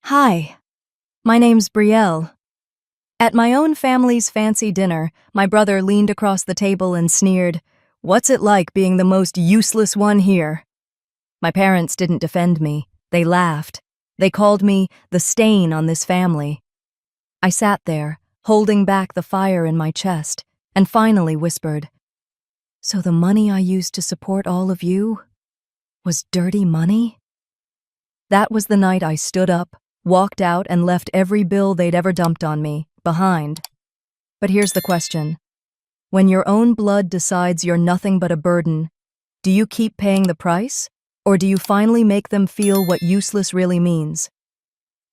Hi, my name's Brielle. At my own family's fancy dinner, my brother leaned across the table and sneered, "What's it like being the most useless one here?" My parents didn't defend me. They laughed. They called me the stain on this family. I sat there, holding back the fire in my chest, and finally whispered, "So the money I used to support all of you was dirty money?" That was the night I stood up, walked out, and left every bill they'd ever dumped on me behind. But here's the question. When your own blood decides you're nothing but a burden, do you keep paying the price, or do you finally make them feel what useless really means?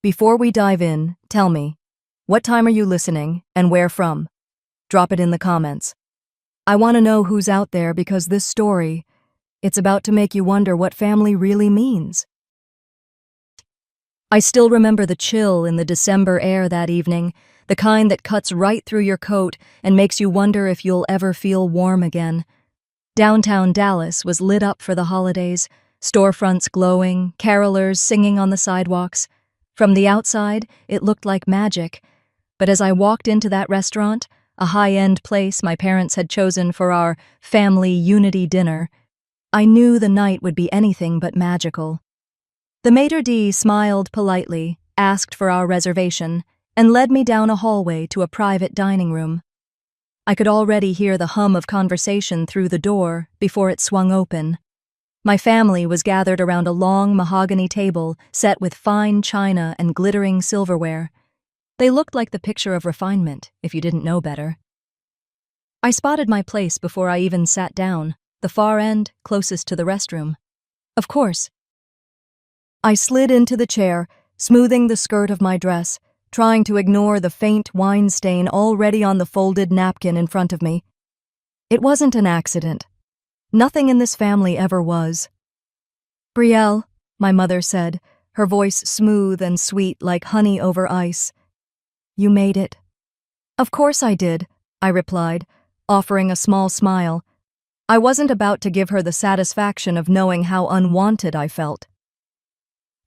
Before we dive in, tell me, what time are you listening and where from? Drop it in the comments. I want to know who's out there because this story, it's about to make you wonder what family really means. I still remember the chill in the December air that evening, the kind that cuts right through your coat and makes you wonder if you'll ever feel warm again. Downtown Dallas was lit up for the holidays, storefronts glowing, carolers singing on the sidewalks. From the outside, it looked like magic, but as I walked into that restaurant, a high-end place my parents had chosen for our family unity dinner, I knew the night would be anything but magical. The maitre d' smiled politely, asked for our reservation, and led me down a hallway to a private dining room. I could already hear the hum of conversation through the door before it swung open. My family was gathered around a long mahogany table set with fine china and glittering silverware. They looked like the picture of refinement, if you didn't know better. I spotted my place before I even sat down, the far end, closest to the restroom. Of course. I slid into the chair, smoothing the skirt of my dress, trying to ignore the faint wine stain already on the folded napkin in front of me. It wasn't an accident. Nothing in this family ever was. "Brielle," my mother said, her voice smooth and sweet like honey over ice. "You made it." "Of course I did," I replied, offering a small smile. I wasn't about to give her the satisfaction of knowing how unwanted I felt.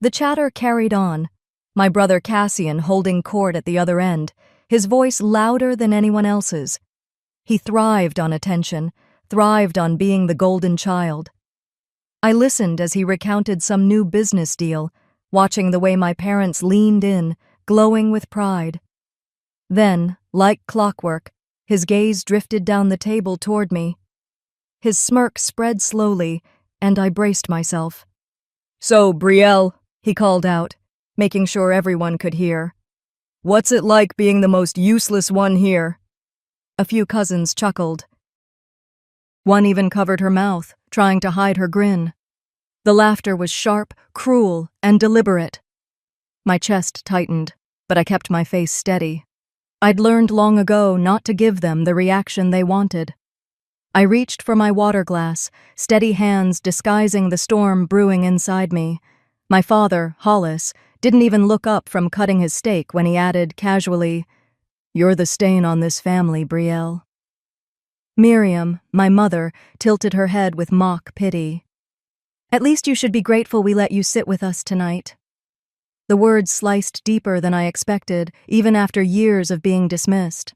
The chatter carried on, my brother Cassian holding court at the other end, his voice louder than anyone else's. He thrived on attention, thrived on being the golden child. I listened as he recounted some new business deal, watching the way my parents leaned in, glowing with pride. Then, like clockwork, his gaze drifted down the table toward me. His smirk spread slowly, and I braced myself. "So, Brielle," he called out, making sure everyone could hear, "what's it like being the most useless one here?" A few cousins chuckled. One even covered her mouth, trying to hide her grin. The laughter was sharp, cruel, and deliberate. My chest tightened, but I kept my face steady. I'd learned long ago not to give them the reaction they wanted. I reached for my water glass, steady hands disguising the storm brewing inside me. My father, Hollis, didn't even look up from cutting his steak when he added casually, "You're the stain on this family, Brielle." Miriam, my mother, tilted her head with mock pity. "At least you should be grateful we let you sit with us tonight." The words sliced deeper than I expected, even after years of being dismissed.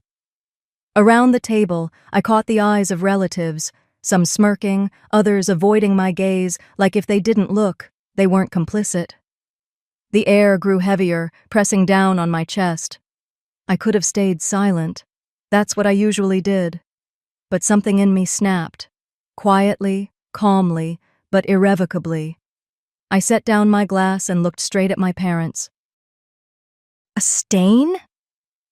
Around the table, I caught the eyes of relatives, some smirking, others avoiding my gaze like if they didn't look, they weren't complicit. The air grew heavier, pressing down on my chest. I could have stayed silent. That's what I usually did. But something in me snapped, quietly, calmly, but irrevocably. I set down my glass and looked straight at my parents. "A stain?"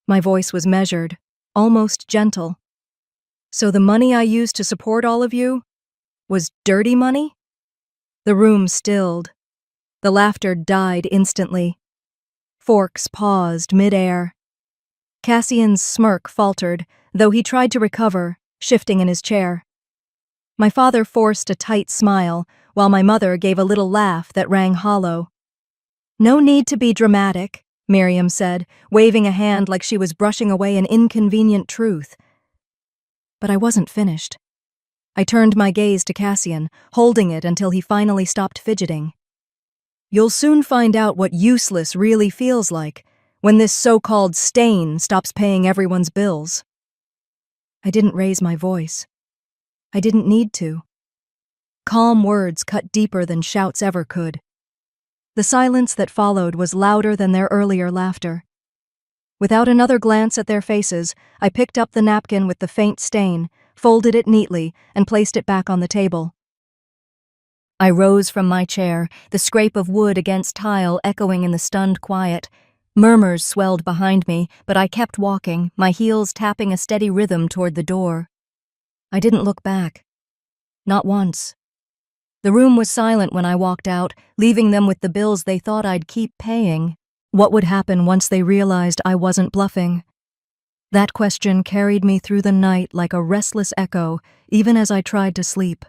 My voice was measured, almost gentle. "So the money I used to support all of you was dirty money?" The room stilled. The laughter died instantly. Forks paused mid-air. Cassian's smirk faltered, though he tried to recover, shifting in his chair. My father forced a tight smile, while my mother gave a little laugh that rang hollow. "No need to be dramatic," Miriam said, waving a hand like she was brushing away an inconvenient truth. But I wasn't finished. I turned my gaze to Cassian, holding it until he finally stopped fidgeting. You'll soon find out what useless really feels like when this so-called stain stops paying everyone's bills. I didn't raise my voice. I didn't need to. Calm words cut deeper than shouts ever could. The silence that followed was louder than their earlier laughter. Without another glance at their faces, I picked up the napkin with the faint stain, folded it neatly, and placed it back on the table. I rose from my chair, the scrape of wood against tile echoing in the stunned quiet. Murmurs swelled behind me, but I kept walking, my heels tapping a steady rhythm toward the door. I didn't look back. Not once. The room was silent when I walked out, leaving them with the bills they thought I'd keep paying. What would happen once they realized I wasn't bluffing? That question carried me through the night like a restless echo, even as I tried to sleep.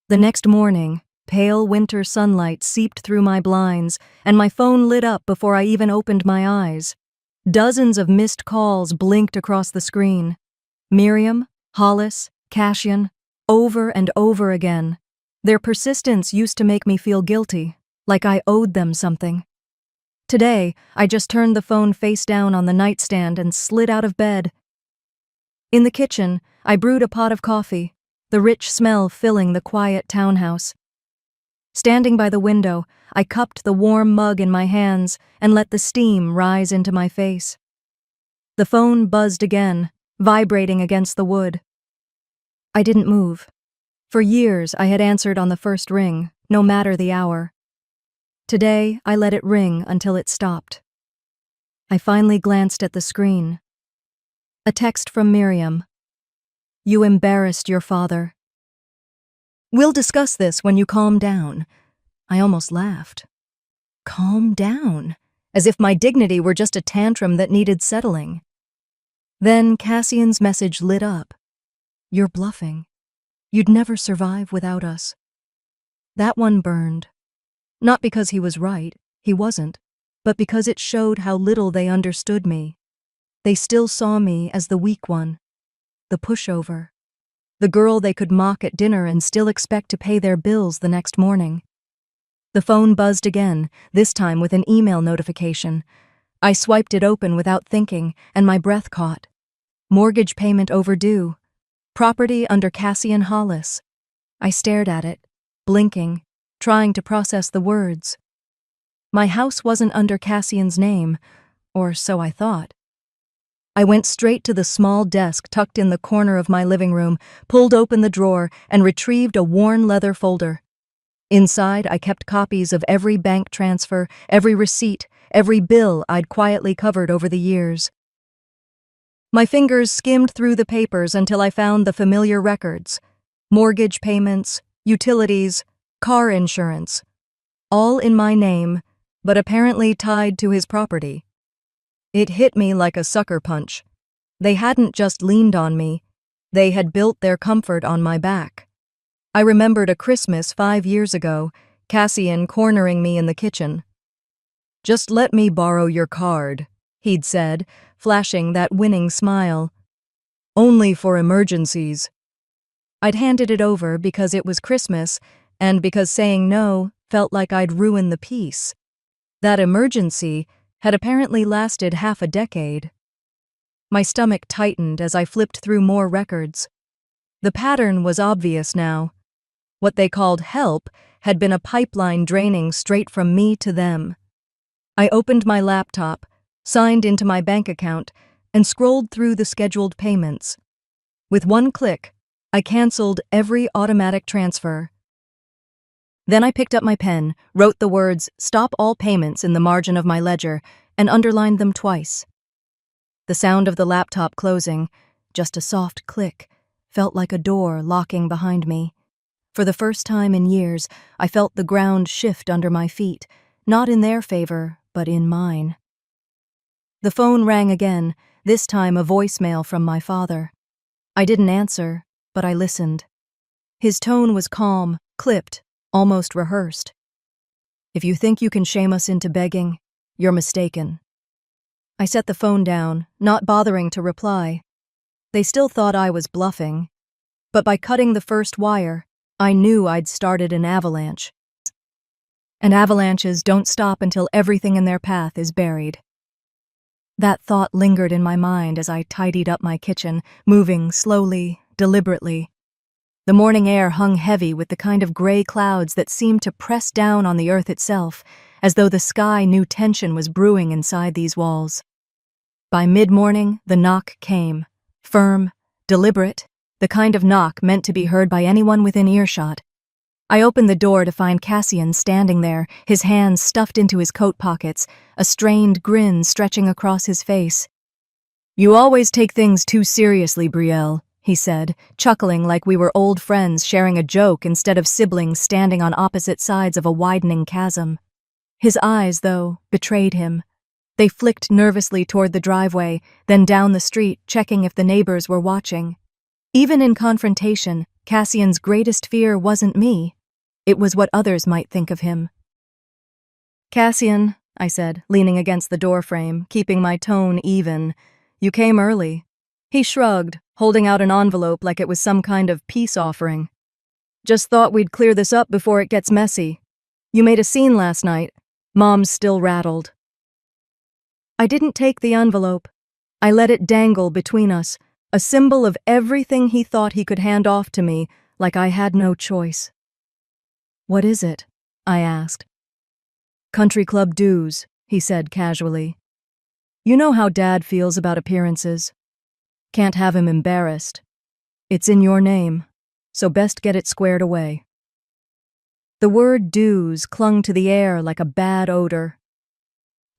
The next morning, pale winter sunlight seeped through my blinds, and my phone lit up before I even opened my eyes. Dozens of missed calls blinked across the screen. Miriam, Hollis, Cassian, over and over again. Their persistence used to make me feel guilty, like I owed them something. Today, I just turned the phone face down on the nightstand and slid out of bed. In the kitchen, I brewed a pot of coffee, the rich smell filling the quiet townhouse. Standing by the window, I cupped the warm mug in my hands and let the steam rise into my face. The phone buzzed again, vibrating against the wood. I didn't move. For years, I had answered on the first ring, no matter the hour. Today, I let it ring until it stopped. I finally glanced at the screen. A text from Miriam. You embarrassed your father. We'll discuss this when you calm down. I almost laughed. Calm down, as if my dignity were just a tantrum that needed settling. Then Cassian's message lit up. You're bluffing. You'd never survive without us. That one burned. Not because he was right, he wasn't, but because it showed how little they understood me. They still saw me as the weak one, the pushover, the girl they could mock at dinner and still expect to pay their bills the next morning. The phone buzzed again, this time with an email notification. I swiped it open without thinking, and my breath caught. Mortgage payment overdue. Property under Cassian Hollis. I stared at it, blinking, trying to process the words. My house wasn't under Cassian's name, or so I thought. I went straight to the small desk tucked in the corner of my living room, pulled open the drawer, and retrieved a worn leather folder. Inside, I kept copies of every bank transfer, every receipt, every bill I'd quietly covered over the years. My fingers skimmed through the papers until I found the familiar records. Mortgage payments, utilities, car insurance. All in my name, but apparently tied to his property. It hit me like a sucker punch. They hadn't just leaned on me, they had built their comfort on my back. I remembered a Christmas 5 years ago, Cassian cornering me in the kitchen. Just let me borrow your card, he'd said, flashing that winning smile. Only for emergencies. I'd handed it over because it was Christmas, and because saying no felt like I'd ruin the peace. That emergency had apparently lasted half a decade. My stomach tightened as I flipped through more records. The pattern was obvious now. What they called help had been a pipeline draining straight from me to them. I opened my laptop, signed into my bank account, and scrolled through the scheduled payments. With one click, I canceled every automatic transfer. Then I picked up my pen, wrote the words "Stop all payments" in the margin of my ledger, and underlined them twice. The sound of the laptop closing, just a soft click, felt like a door locking behind me. For the first time in years, I felt the ground shift under my feet, not in their favor, but in mine. The phone rang again, this time a voicemail from my father. I didn't answer, but I listened. His tone was calm, clipped, almost rehearsed. If you think you can shame us into begging, you're mistaken. I set the phone down, not bothering to reply. They still thought I was bluffing, but by cutting the first wire, I knew I'd started an avalanche. And avalanches don't stop until everything in their path is buried. That thought lingered in my mind as I tidied up my kitchen, moving slowly, deliberately. The morning air hung heavy with the kind of gray clouds that seemed to press down on the earth itself, as though the sky knew tension was brewing inside these walls. By mid-morning, the knock came. Firm, deliberate, the kind of knock meant to be heard by anyone within earshot. I opened the door to find Cassian standing there, his hands stuffed into his coat pockets, a strained grin stretching across his face. "You always take things too seriously, Brielle," he said, chuckling like we were old friends sharing a joke instead of siblings standing on opposite sides of a widening chasm. His eyes, though, betrayed him. They flicked nervously toward the driveway, then down the street, checking if the neighbors were watching. Even in confrontation, Cassian's greatest fear wasn't me. It was what others might think of him. "Cassian," I said, leaning against the doorframe, keeping my tone even, "you came early." He shrugged, holding out an envelope like it was some kind of peace offering. "Just thought we'd clear this up before it gets messy. You made a scene last night. Mom's still rattled." I didn't take the envelope. I let it dangle between us, a symbol of everything he thought he could hand off to me, like I had no choice. "What is it?" I asked. "Country club dues," he said casually. "You know how Dad feels about appearances. Can't have him embarrassed. It's in your name, so best get it squared away." The word dues clung to the air like a bad odor.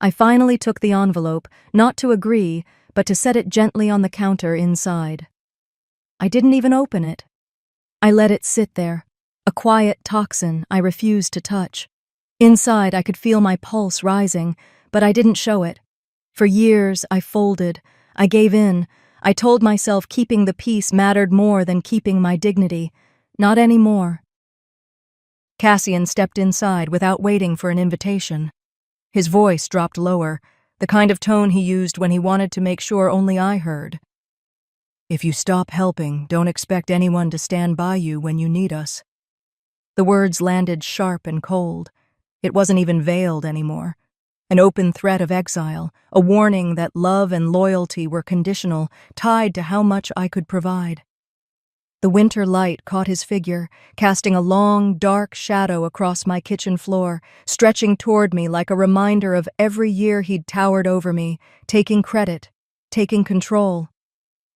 I finally took the envelope, not to agree, but to set it gently on the counter inside. I didn't even open it. I let it sit there, a quiet toxin I refused to touch. Inside, I could feel my pulse rising, but I didn't show it. For years, I folded. I gave in. I told myself keeping the peace mattered more than keeping my dignity. Not anymore. Cassian stepped inside without waiting for an invitation. His voice dropped lower, the kind of tone he used when he wanted to make sure only I heard. "If you stop helping, don't expect anyone to stand by you when you need us." The words landed sharp and cold. It wasn't even veiled anymore. An open threat of exile, a warning that love and loyalty were conditional, tied to how much I could provide. The winter light caught his figure, casting a long, dark shadow across my kitchen floor, stretching toward me like a reminder of every year he'd towered over me, taking credit, taking control.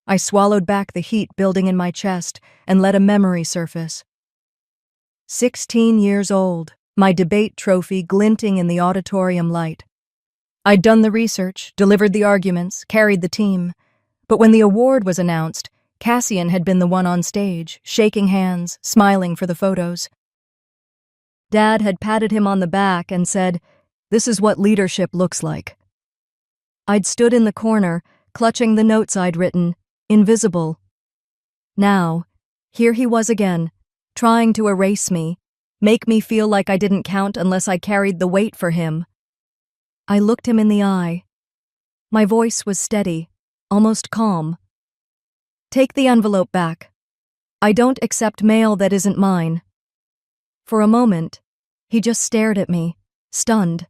I swallowed back the heat building in my chest and let a memory surface. 16 years old, my debate trophy glinting in the auditorium light. I'd done the research, delivered the arguments, carried the team. But when the award was announced, Cassian had been the one on stage, shaking hands, smiling for the photos. Dad had patted him on the back and said, "This is what leadership looks like." I'd stood in the corner, clutching the notes I'd written, invisible. Now, here he was again, trying to erase me, make me feel like I didn't count unless I carried the weight for him. I looked him in the eye. My voice was steady, almost calm. "Take the envelope back. I don't accept mail that isn't mine." For a moment, he just stared at me, stunned.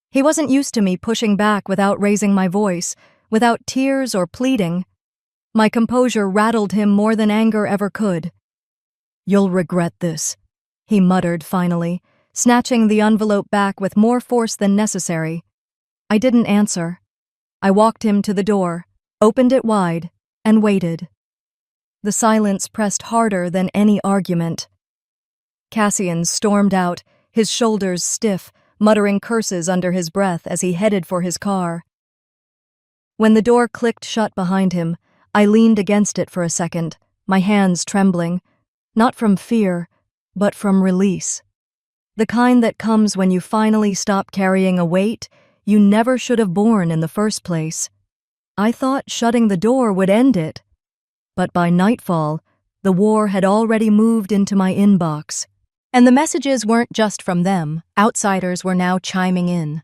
He wasn't used to me pushing back without raising my voice, without tears or pleading. My composure rattled him more than anger ever could. "You'll regret this," he muttered finally, snatching the envelope back with more force than necessary. I didn't answer. I walked him to the door, opened it wide, and waited. The silence pressed harder than any argument. Cassian stormed out, his shoulders stiff, muttering curses under his breath as he headed for his car. When the door clicked shut behind him, I leaned against it for a second, my hands trembling, not from fear, but from release. The kind that comes when you finally stop carrying a weight you never should have borne in the first place. I thought shutting the door would end it. But by nightfall, the war had already moved into my inbox. And the messages weren't just from them. Outsiders were now chiming in.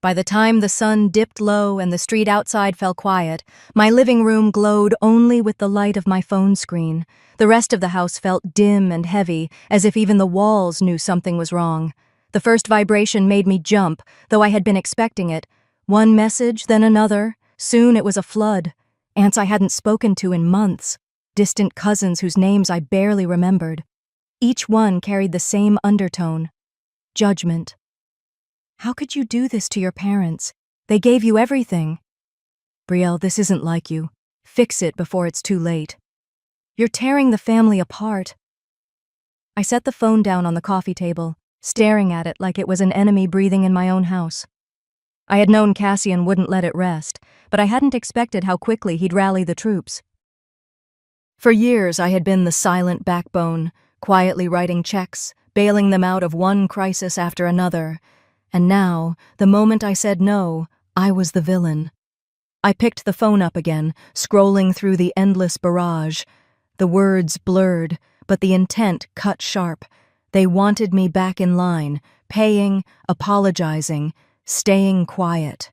By the time the sun dipped low and the street outside fell quiet, my living room glowed only with the light of my phone screen. The rest of the house felt dim and heavy, as if even the walls knew something was wrong. The first vibration made me jump, though I had been expecting it. One message, then another. Soon it was a flood. Aunts I hadn't spoken to in months. Distant cousins whose names I barely remembered. Each one carried the same undertone. Judgment. How could you do this to your parents? They gave you everything. Brielle, this isn't like you. Fix it before it's too late. You're tearing the family apart. I set the phone down on the coffee table, staring at it like it was an enemy breathing in my own house. I had known Cassian wouldn't let it rest, but I hadn't expected how quickly he'd rally the troops. For years I had been the silent backbone, quietly writing checks, bailing them out of one crisis after another. And now, the moment I said no, I was the villain. I picked the phone up again, scrolling through the endless barrage. The words blurred, but the intent cut sharp. They wanted me back in line, paying, apologizing, staying quiet.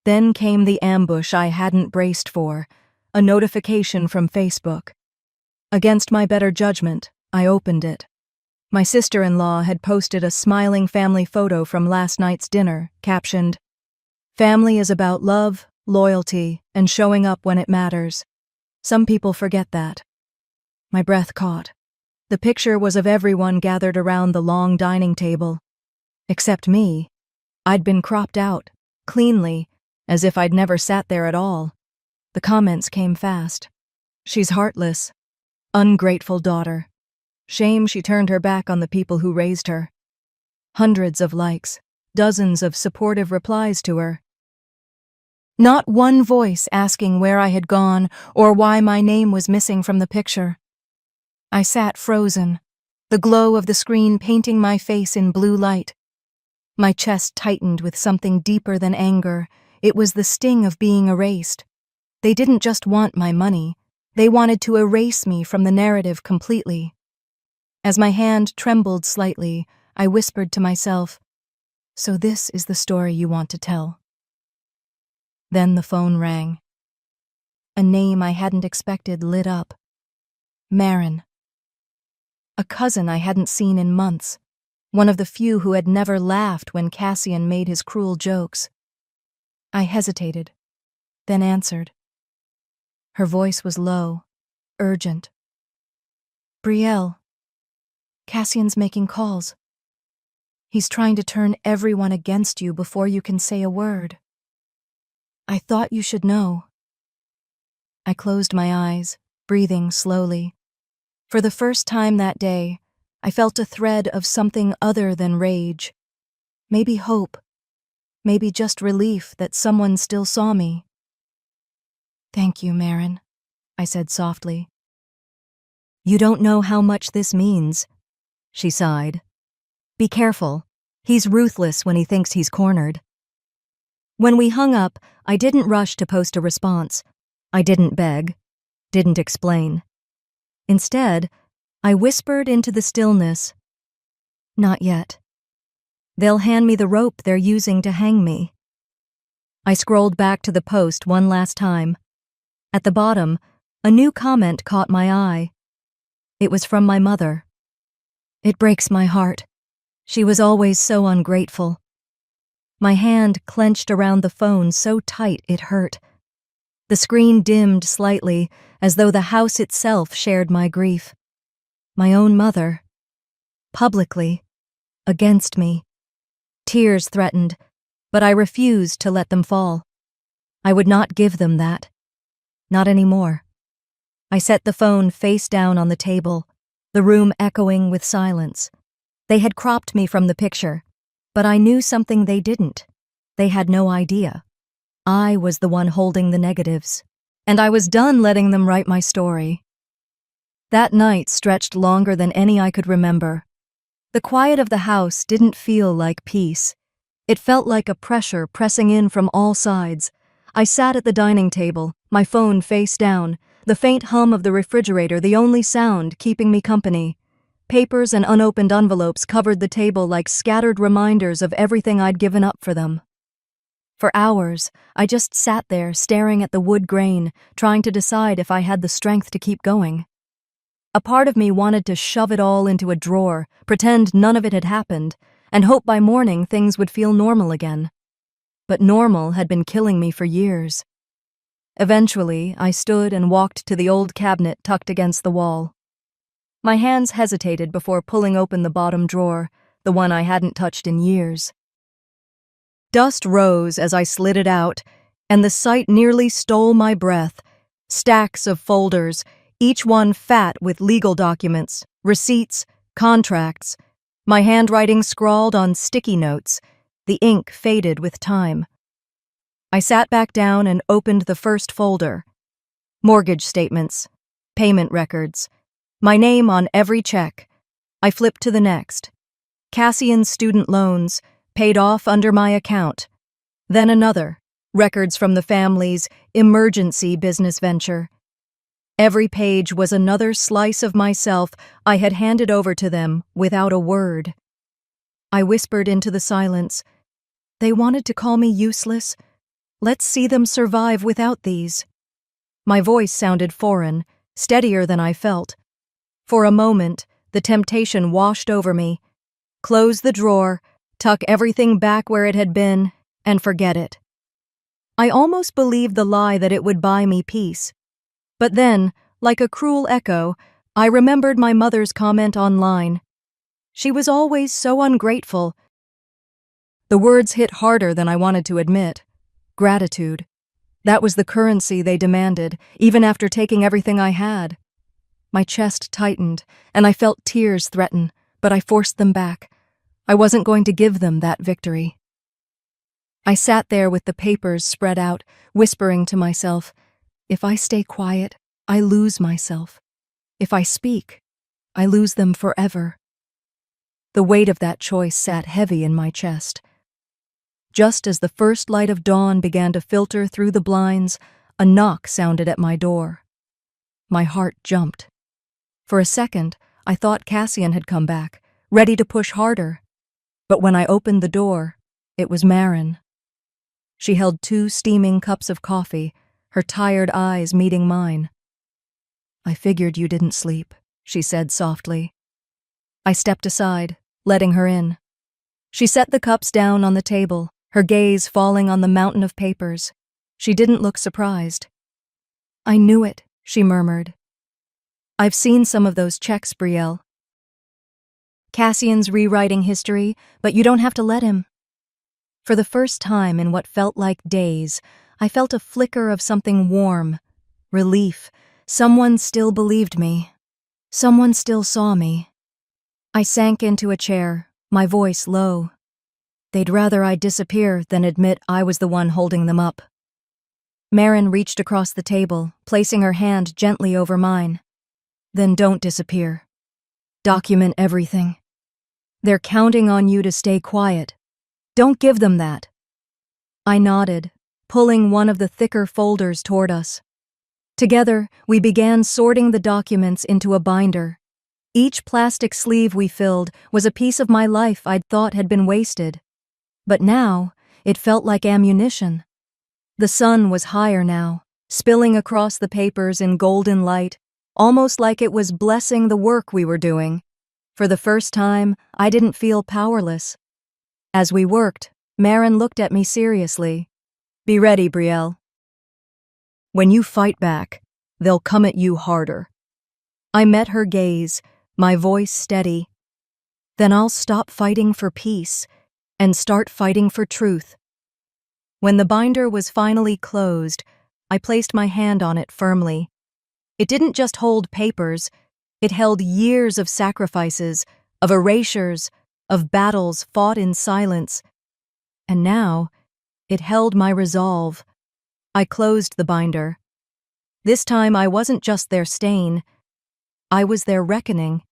Then came the ambush I hadn't braced for, a notification from Facebook. Against my better judgment, I opened it. My sister-in-law had posted a smiling family photo from last night's dinner, captioned, "Family is about love, loyalty, and showing up when it matters. Some people forget that." My breath caught. The picture was of everyone gathered around the long dining table. Except me. I'd been cropped out, cleanly, as if I'd never sat there at all. The comments came fast. "She's heartless. Ungrateful daughter. Shame she turned her back on the people who raised her." Hundreds of likes, dozens of supportive replies to her. Not one voice asking where I had gone or why my name was missing from the picture. I sat frozen, the glow of the screen painting my face in blue light. My chest tightened with something deeper than anger. It was the sting of being erased. They didn't just want my money. They wanted to erase me from the narrative completely. As my hand trembled slightly, I whispered to myself, "So this is the story you want to tell." Then the phone rang. A name I hadn't expected lit up. Maren. A cousin I hadn't seen in months. One of the few who had never laughed when Cassian made his cruel jokes. I hesitated, then answered. Her voice was low, urgent. "Brielle, Cassian's making calls. He's trying to turn everyone against you before you can say a word. I thought you should know." I closed my eyes, breathing slowly. For the first time that day, I felt a thread of something other than rage. Maybe hope. Maybe just relief that someone still saw me. "Thank you, Maren," I said softly. "You don't know how much this means," she sighed. "Be careful. He's ruthless when he thinks he's cornered." When we hung up, I didn't rush to post a response. I didn't beg, didn't explain. Instead, I whispered into the stillness, "Not yet. They'll hand me the rope they're using to hang me." I scrolled back to the post one last time. At the bottom, a new comment caught my eye. It was from my mother. It breaks my heart. She was always so ungrateful. My hand clenched around the phone so tight it hurt. The screen dimmed slightly, as though the house itself shared my grief. My own mother. Publicly. Against me. Tears threatened, but I refused to let them fall. I would not give them that. Not anymore. I set the phone face down on the table, the room echoing with silence. They had cropped me from the picture, but I knew something they didn't. They had no idea. I was the one holding the negatives, and I was done letting them write my story. That night stretched longer than any I could remember. The quiet of the house didn't feel like peace. It felt like a pressure pressing in from all sides. I sat at the dining table, my phone face down, the faint hum of the refrigerator the only sound keeping me company. Papers and unopened envelopes covered the table like scattered reminders of everything I'd given up for them. For hours, I just sat there staring at the wood grain, trying to decide if I had the strength to keep going. A part of me wanted to shove it all into a drawer, pretend none of it had happened, and hope by morning things would feel normal again. But normal had been killing me for years. Eventually, I stood and walked to the old cabinet tucked against the wall. My hands hesitated before pulling open the bottom drawer, the one I hadn't touched in years. Dust rose as I slid it out, and the sight nearly stole my breath. Stacks of folders, each one fat with legal documents, receipts, contracts. My handwriting scrawled on sticky notes, the ink faded with time. I sat back down and opened the first folder. Mortgage statements, payment records, my name on every check. I flipped to the next. Cassian's student loans, paid off under my account. Then another, records from the family's emergency business venture. Every page was another slice of myself I had handed over to them without a word. I whispered into the silence, "They wanted to call me useless. Let's see them survive without these." My voice sounded foreign, steadier than I felt. For a moment, the temptation washed over me. Close the drawer, tuck everything back where it had been, and forget it. I almost believed the lie that it would buy me peace. But then, like a cruel echo, I remembered my mother's comment online. She was always so ungrateful. The words hit harder than I wanted to admit. Gratitude. That was the currency they demanded, even after taking everything I had. My chest tightened, and I felt tears threaten, but I forced them back. I wasn't going to give them that victory. I sat there with the papers spread out, whispering to myself, if I stay quiet, I lose myself. If I speak, I lose them forever. The weight of that choice sat heavy in my chest. Just as the first light of dawn began to filter through the blinds, a knock sounded at my door. My heart jumped. For a second, I thought Cassian had come back, ready to push harder. But when I opened the door, it was Marin. She held 2 steaming cups of coffee, her tired eyes meeting mine. "I figured you didn't sleep," she said softly. I stepped aside, letting her in. She set the cups down on the table, her gaze falling on the mountain of papers. She didn't look surprised. "I knew it," she murmured. "I've seen some of those checks, Brielle. Cassian's rewriting history, but you don't have to let him." For the first time in what felt like days, I felt a flicker of something warm, relief. Someone still believed me. Someone still saw me. I sank into a chair, my voice low. They'd rather I disappear than admit I was the one holding them up. Marin reached across the table, placing her hand gently over mine. "Then don't disappear. Document everything. They're counting on you to stay quiet. Don't give them that." I nodded, pulling one of the thicker folders toward us. Together, we began sorting the documents into a binder. Each plastic sleeve we filled was a piece of my life I'd thought had been wasted. But now, it felt like ammunition. The sun was higher now, spilling across the papers in golden light, almost like it was blessing the work we were doing. For the first time, I didn't feel powerless. As we worked, Marin looked at me seriously. "Be ready, Brielle. When you fight back, they'll come at you harder." I met her gaze, my voice steady. "Then I'll stop fighting for peace and start fighting for truth." When the binder was finally closed, I placed my hand on it firmly. It didn't just hold papers, it held years of sacrifices, of erasures, of battles fought in silence. And now, it held my resolve. I closed the binder. This time I wasn't just their stain, I was their reckoning.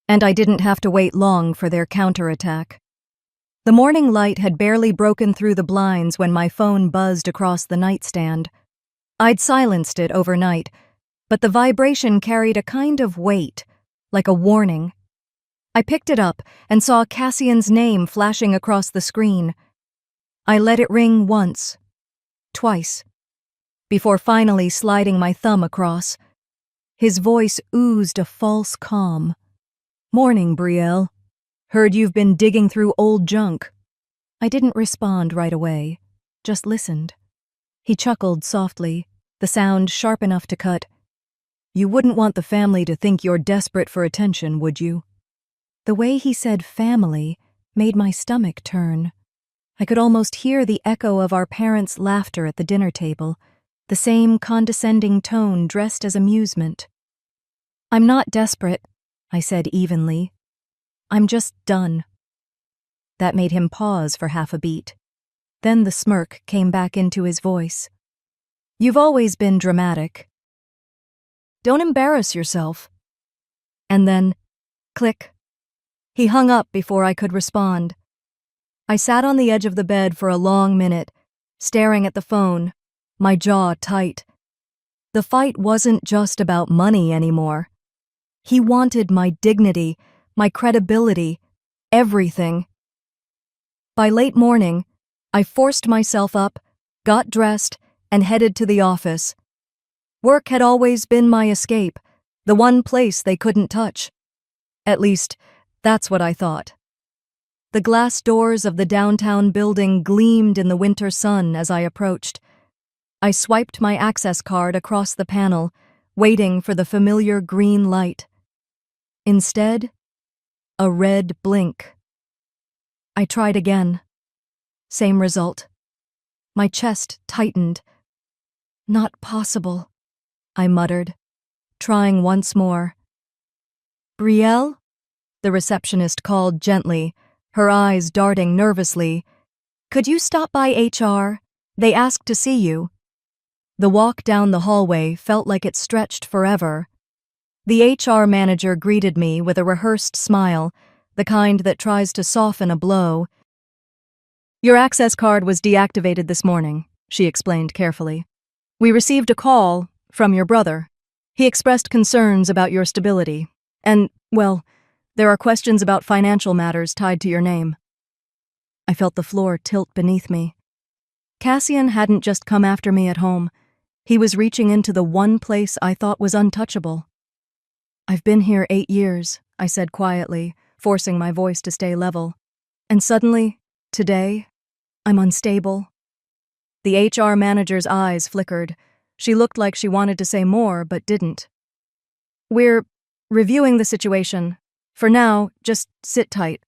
And I didn't have to wait long for their counterattack. The morning light had barely broken through the blinds when my phone buzzed across the nightstand. I'd silenced it overnight, but the vibration carried a kind of weight, like a warning. I picked it up and saw Cassian's name flashing across the screen. I let it ring once, twice, before finally sliding my thumb across. His voice oozed a false calm. "Morning, Brielle." Heard you've been digging through old junk. I didn't respond right away, just listened. He chuckled softly, the sound sharp enough to cut. You wouldn't want the family to think you're desperate for attention, would you? The way he said family made my stomach turn. I could almost hear the echo of our parents' laughter at the dinner table, the same condescending tone dressed as amusement. I'm not desperate, I said evenly. I'm just done. That made him pause for half a beat. Then the smirk came back into his voice. You've always been dramatic. Don't embarrass yourself. And then, click. He hung up before I could respond. I sat on the edge of the bed for a long minute, staring at the phone, my jaw tight. The fight wasn't just about money anymore. He wanted my dignity, my credibility, everything. By late morning, I forced myself up, got dressed, and headed to the office. Work had always been my escape, the one place they couldn't touch. At least, that's what I thought. The glass doors of the downtown building gleamed in the winter sun as I approached. I swiped my access card across the panel, waiting for the familiar green light. Instead, a red blink. I tried again. Same result. My chest tightened. Not possible, I muttered, trying once more. Brielle? The receptionist called gently, her eyes darting nervously. Could you stop by HR? They asked to see you. The walk down the hallway felt like it stretched forever. The HR manager greeted me with a rehearsed smile, the kind that tries to soften a blow. Your access card was deactivated this morning, she explained carefully. We received a call from your brother. He expressed concerns about your stability. And, well, there are questions about financial matters tied to your name. I felt the floor tilt beneath me. Cassian hadn't just come after me at home. He was reaching into the one place I thought was untouchable. I've been here 8 years, I said quietly, forcing my voice to stay level. And suddenly, today, I'm unstable. The HR manager's eyes flickered. She looked like she wanted to say more, but didn't. We're reviewing the situation. For now, just sit tight.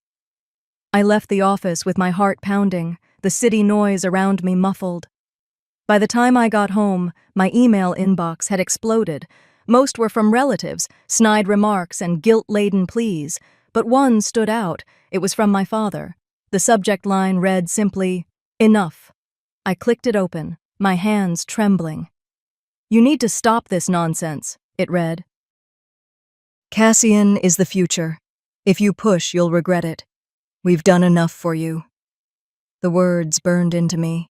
I left the office with my heart pounding, the city noise around me muffled. By the time I got home, my email inbox had exploded. Most were from relatives, snide remarks and guilt-laden pleas, but one stood out. It was from my father. The subject line read simply, "Enough." I clicked it open, my hands trembling. You need to stop this nonsense, it read. Cassian is the future. If you push, you'll regret it. We've done enough for you. The words burned into me.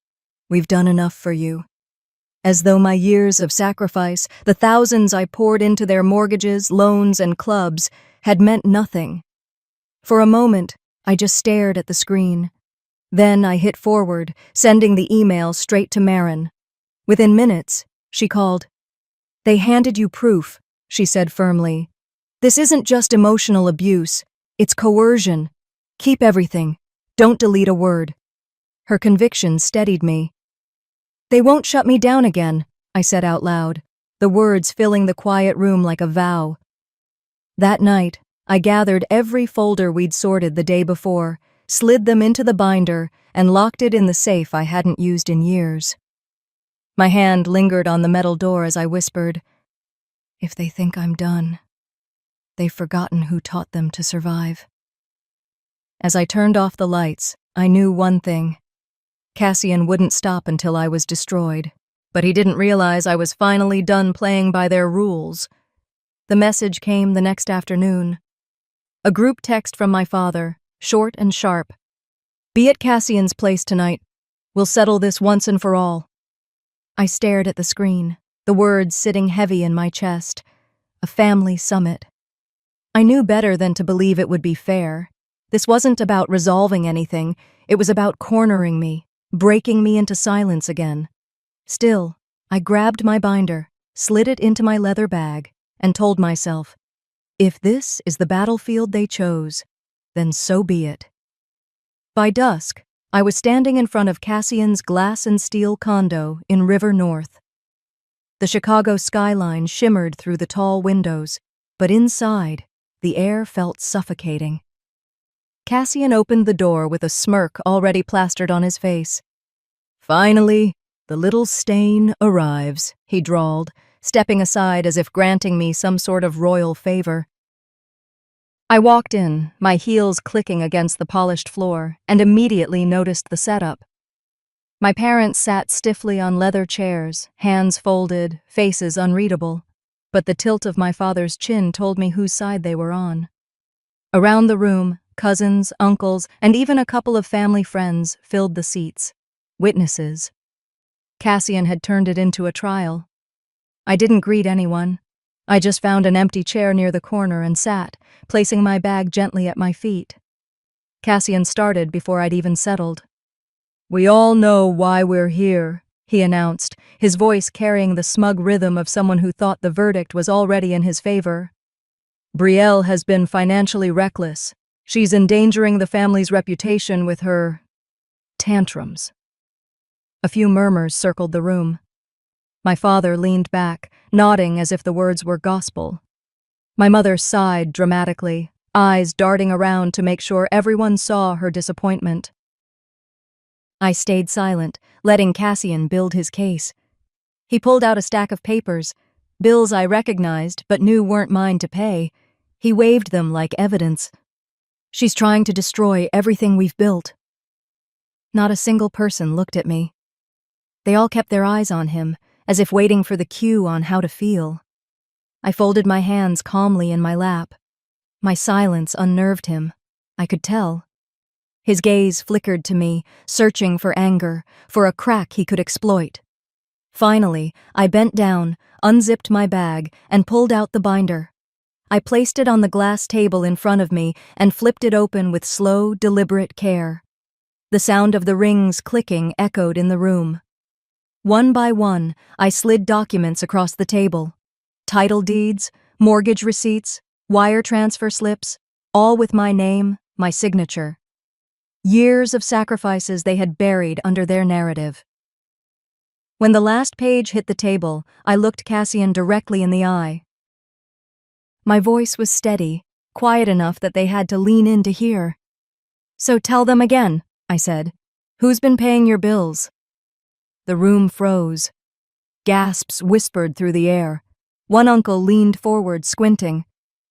We've done enough for you. As though my years of sacrifice, the thousands I poured into their mortgages, loans, and clubs, had meant nothing. For a moment, I just stared at the screen. Then I hit forward, sending the email straight to Marin. Within minutes, she called. They handed you proof, she said firmly. This isn't just emotional abuse, it's coercion. Keep everything. Don't delete a word. Her conviction steadied me. They won't shut me down again, I said out loud, the words filling the quiet room like a vow. That night, I gathered every folder we'd sorted the day before, slid them into the binder, and locked it in the safe I hadn't used in years. My hand lingered on the metal door as I whispered, If they think I'm done, they've forgotten who taught them to survive. As I turned off the lights, I knew one thing. Cassian wouldn't stop until I was destroyed, but he didn't realize I was finally done playing by their rules. The message came the next afternoon. A group text from my father, short and sharp. Be at Cassian's place tonight. We'll settle this once and for all. I stared at the screen, the words sitting heavy in my chest. A family summit. I knew better than to believe it would be fair. This wasn't about resolving anything. It was about cornering me, breaking me into silence again. Still, I grabbed my binder, slid it into my leather bag, and told myself, if this is the battlefield they chose, then so be it. By dusk, I was standing in front of Cassian's glass and steel condo in River North. The Chicago skyline shimmered through the tall windows, but inside, the air felt suffocating. Cassian opened the door with a smirk already plastered on his face. "Finally, the little stain arrives," he drawled, stepping aside as if granting me some sort of royal favor. I walked in, my heels clicking against the polished floor, and immediately noticed the setup. My parents sat stiffly on leather chairs, hands folded, faces unreadable, but the tilt of my father's chin told me whose side they were on. Around the room, cousins, uncles, and even a couple of family friends filled the seats. Witnesses. Cassian had turned it into a trial. I didn't greet anyone. I just found an empty chair near the corner and sat, placing my bag gently at my feet. Cassian started before I'd even settled. "We all know why we're here," he announced, his voice carrying the smug rhythm of someone who thought the verdict was already in his favor. "Brielle has been financially reckless. She's endangering the family's reputation with her tantrums." A few murmurs circled the room. My father leaned back, nodding as if the words were gospel. My mother sighed dramatically, eyes darting around to make sure everyone saw her disappointment. I stayed silent, letting Cassian build his case. He pulled out a stack of papers, bills I recognized but knew weren't mine to pay. He waved them like evidence. "She's trying to destroy everything we've built." Not a single person looked at me. They all kept their eyes on him, as if waiting for the cue on how to feel. I folded my hands calmly in my lap. My silence unnerved him. I could tell. His gaze flickered to me, searching for anger, for a crack he could exploit. Finally, I bent down, unzipped my bag, and pulled out the binder. I placed it on the glass table in front of me and flipped it open with slow, deliberate care. The sound of the rings clicking echoed in the room. One by one, I slid documents across the table. Title deeds, mortgage receipts, wire transfer slips, all with my name, my signature. Years of sacrifices they had buried under their narrative. When the last page hit the table, I looked Cassian directly in the eye. My voice was steady, quiet enough that they had to lean in to hear. "So tell them again," I said. "Who's been paying your bills?" The room froze. Gasps whispered through the air. One uncle leaned forward, squinting.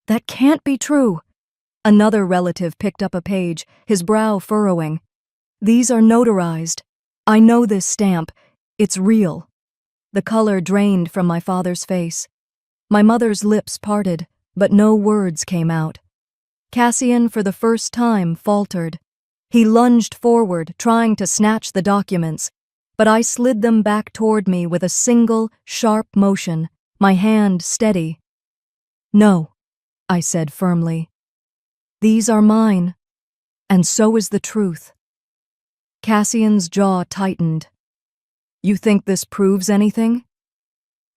"That can't be true." Another relative picked up a page, his brow furrowing. "These are notarized. I know this stamp. It's real." The color drained from my father's face. My mother's lips parted, but no words came out. Cassian, for the first time, faltered. He lunged forward, trying to snatch the documents, but I slid them back toward me with a single, sharp motion, my hand steady. "No," I said firmly. "These are mine, and so is the truth." Cassian's jaw tightened. "You think this proves anything?"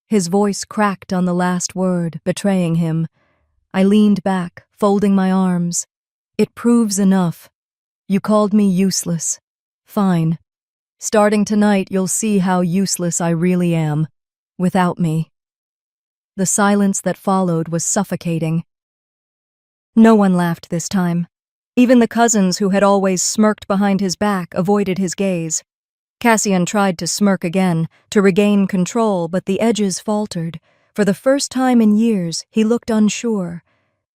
His voice cracked on the last word, betraying him. I leaned back, folding my arms. "It proves enough. You called me useless. Fine. Starting tonight, you'll see how useless I really am, without me." The silence that followed was suffocating. No one laughed this time. Even the cousins who had always smirked behind his back avoided his gaze. Cassian tried to smirk again, to regain control, but the edges faltered. For the first time in years, he looked unsure.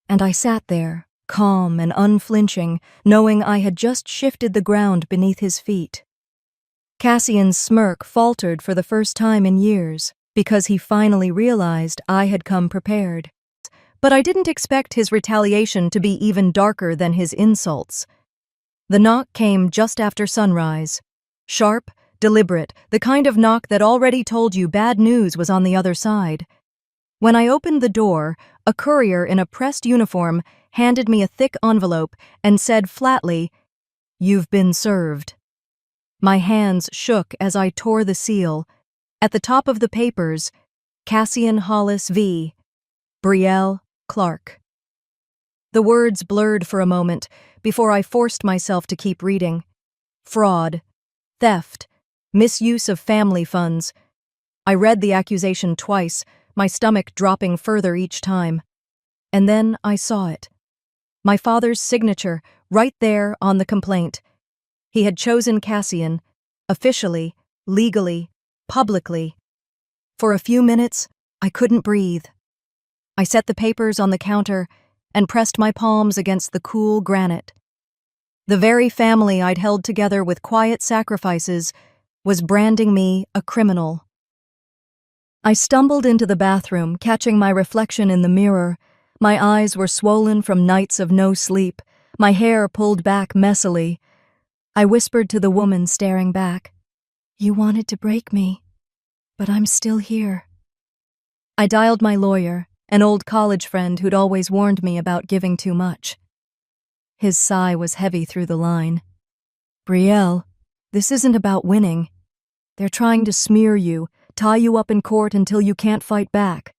And I sat there, calm and unflinching, knowing I had just shifted the ground beneath his feet. Cassian's smirk faltered for the first time in years, because he finally realized I had come prepared. But I didn't expect his retaliation to be even darker than his insults. The knock came just after sunrise. Sharp, deliberate, the kind of knock that already told you bad news was on the other side. When I opened the door, a courier in a pressed uniform handed me a thick envelope and said flatly, "You've been served." My hands shook as I tore the seal. At the top of the papers, Cassian Hollis v. Brielle Clark. The words blurred for a moment before I forced myself to keep reading. Fraud, theft, misuse of family funds. I read the accusation twice, my stomach dropping further each time. And then I saw it. My father's signature, right there on the complaint. He had chosen Cassian, officially, legally, publicly. For a few minutes, I couldn't breathe. I set the papers on the counter and pressed my palms against the cool granite. The very family I'd held together with quiet sacrifices was branding me a criminal. I stumbled into the bathroom, catching my reflection in the mirror. My eyes were swollen from nights of no sleep, my hair pulled back messily. I whispered to the woman staring back, "You wanted to break me, but I'm still here." I dialed my lawyer, an old college friend who'd always warned me about giving too much. His sigh was heavy through the line. "Brielle, this isn't about winning. They're trying to smear you, tie you up in court until you can't fight back.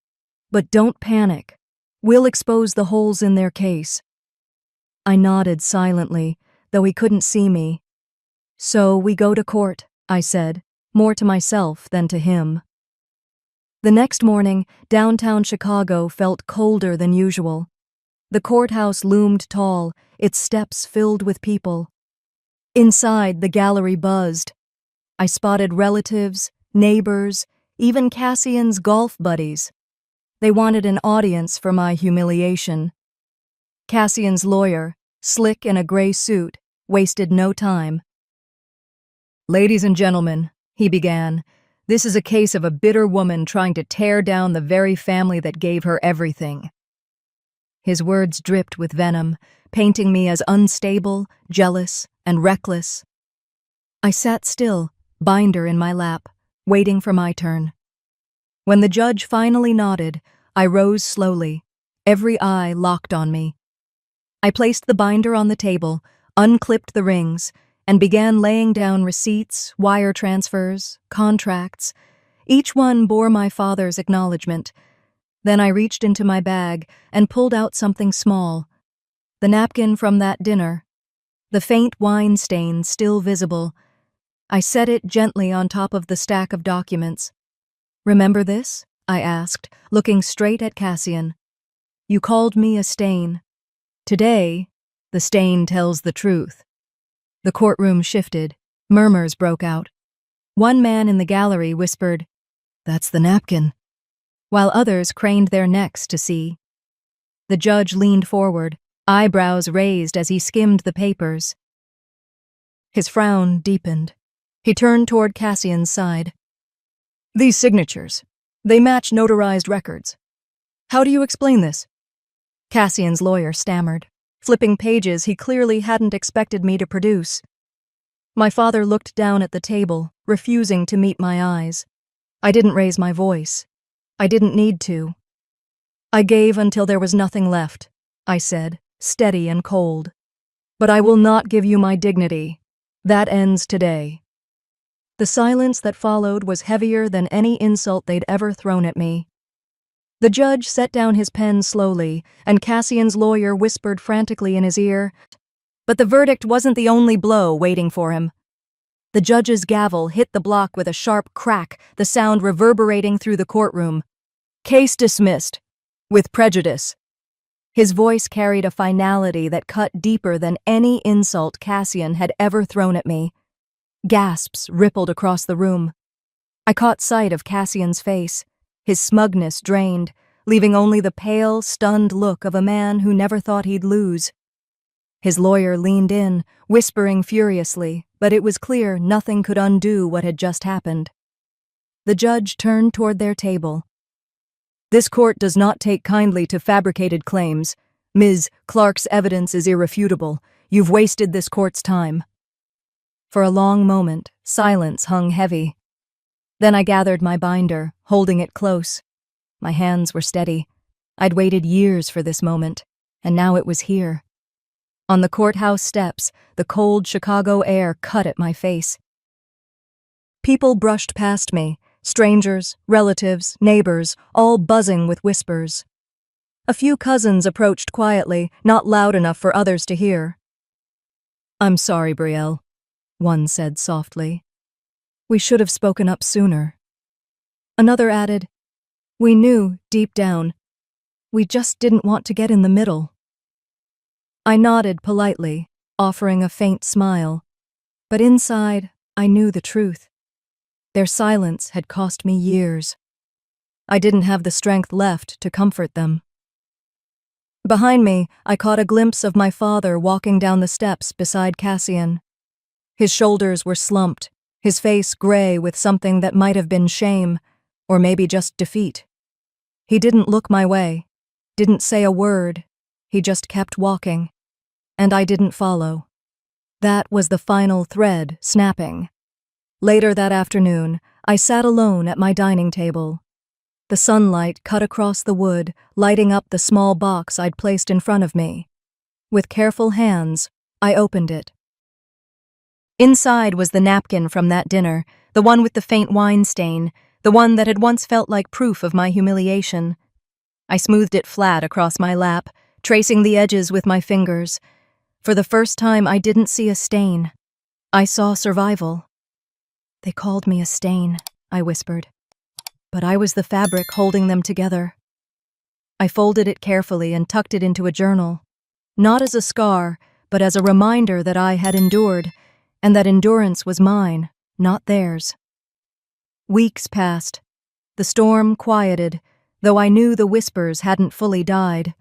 But don't panic. We'll expose the holes in their case." I nodded silently, though he couldn't see me. "So we go to court," I said, more to myself than to him. The next morning, downtown Chicago felt colder than usual. The courthouse loomed tall, its steps filled with people. Inside, the gallery buzzed. I spotted relatives, neighbors, even Cassian's golf buddies. They wanted an audience for my humiliation. Cassian's lawyer, slick in a gray suit, wasted no time. "Ladies and gentlemen," he began, "this is a case of a bitter woman trying to tear down the very family that gave her everything." His words dripped with venom, painting me as unstable, jealous, and reckless. I sat still, binder in my lap, waiting for my turn. When the judge finally nodded, I rose slowly, every eye locked on me. I placed the binder on the table, unclipped the rings, and began laying down receipts, wire transfers, contracts. Each one bore my father's acknowledgement. Then I reached into my bag and pulled out something small. The napkin from that dinner. The faint wine stain still visible. I set it gently on top of the stack of documents. "Remember this?" I asked, looking straight at Cassian. "You called me a stain. Today, the stain tells the truth." The courtroom shifted. Murmurs broke out. One man in the gallery whispered, "That's the napkin," while others craned their necks to see. The judge leaned forward, eyebrows raised as he skimmed the papers. His frown deepened. He turned toward Cassian's side. "These signatures, they match notarized records. How do you explain this?" Cassian's lawyer stammered, flipping pages he clearly hadn't expected me to produce. My father looked down at the table, refusing to meet my eyes. I didn't raise my voice. I didn't need to. "I gave until there was nothing left," I said, steady and cold. "But I will not give you my dignity. That ends today." The silence that followed was heavier than any insult they'd ever thrown at me. The judge set down his pen slowly, and Cassian's lawyer whispered frantically in his ear. But the verdict wasn't the only blow waiting for him. The judge's gavel hit the block with a sharp crack, the sound reverberating through the courtroom. "Case dismissed. With prejudice." His voice carried a finality that cut deeper than any insult Cassian had ever thrown at me. Gasps rippled across the room. I caught sight of Cassian's face, his smugness drained, leaving only the pale, stunned look of a man who never thought he'd lose. His lawyer leaned in, whispering furiously, but it was clear nothing could undo what had just happened. The judge turned toward their table. "This court does not take kindly to fabricated claims. Ms. Clark's evidence is irrefutable. You've wasted this court's time." For a long moment, silence hung heavy. Then I gathered my binder, holding it close. My hands were steady. I'd waited years for this moment, and now it was here. On the courthouse steps, the cold Chicago air cut at my face. People brushed past me, strangers, relatives, neighbors, all buzzing with whispers. A few cousins approached quietly, not loud enough for others to hear. "I'm sorry, Brielle," one said softly. "We should have spoken up sooner." Another added, "We knew, deep down. We just didn't want to get in the middle." I nodded politely, offering a faint smile, but inside, I knew the truth. Their silence had cost me years. I didn't have the strength left to comfort them. Behind me, I caught a glimpse of my father walking down the steps beside Cassian. His shoulders were slumped, his face gray with something that might have been shame, or maybe just defeat. He didn't look my way, didn't say a word, he just kept walking. And I didn't follow. That was the final thread snapping. Later that afternoon, I sat alone at my dining table. The sunlight cut across the wood, lighting up the small box I'd placed in front of me. With careful hands, I opened it. Inside was the napkin from that dinner, the one with the faint wine stain, the one that had once felt like proof of my humiliation. I smoothed it flat across my lap, tracing the edges with my fingers. For the first time, I didn't see a stain. I saw survival. "They called me a stain," I whispered. But I was the fabric holding them together. I folded it carefully and tucked it into a journal, not as a scar, but as a reminder that I had endured, and that endurance was mine, not theirs. Weeks passed. The storm quieted, though I knew the whispers hadn't fully died.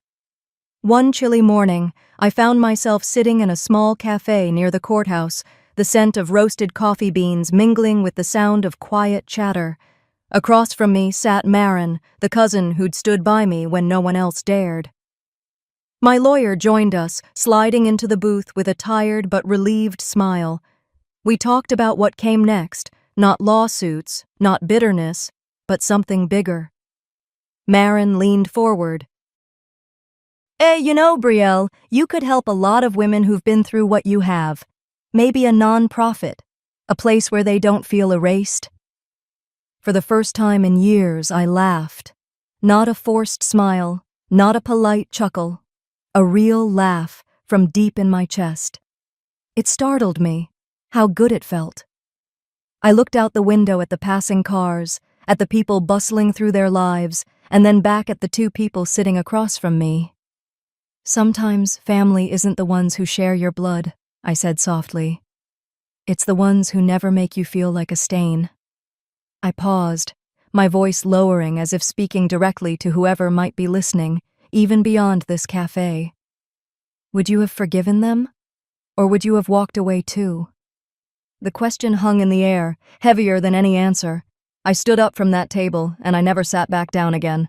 One chilly morning, I found myself sitting in a small cafe near the courthouse, the scent of roasted coffee beans mingling with the sound of quiet chatter. Across from me sat Marin, the cousin who'd stood by me when no one else dared. My lawyer joined us, sliding into the booth with a tired but relieved smile. We talked about what came next, not lawsuits, not bitterness, but something bigger. Marin leaned forward. You know, Brielle, you could help a lot of women who've been through what you have. Maybe a non-profit, a place where they don't feel erased." For the first time in years, I laughed. Not a forced smile, not a polite chuckle. A real laugh from deep in my chest. It startled me, how good it felt. I looked out the window at the passing cars, at the people bustling through their lives, and then back at the two people sitting across from me. "Sometimes family isn't the ones who share your blood," I said softly. "It's the ones who never make you feel like a stain." I paused, my voice lowering as if speaking directly to whoever might be listening, even beyond this cafe. "Would you have forgiven them? Or would you have walked away too?" The question hung in the air, heavier than any answer. I stood up from that table, and I never sat back down again.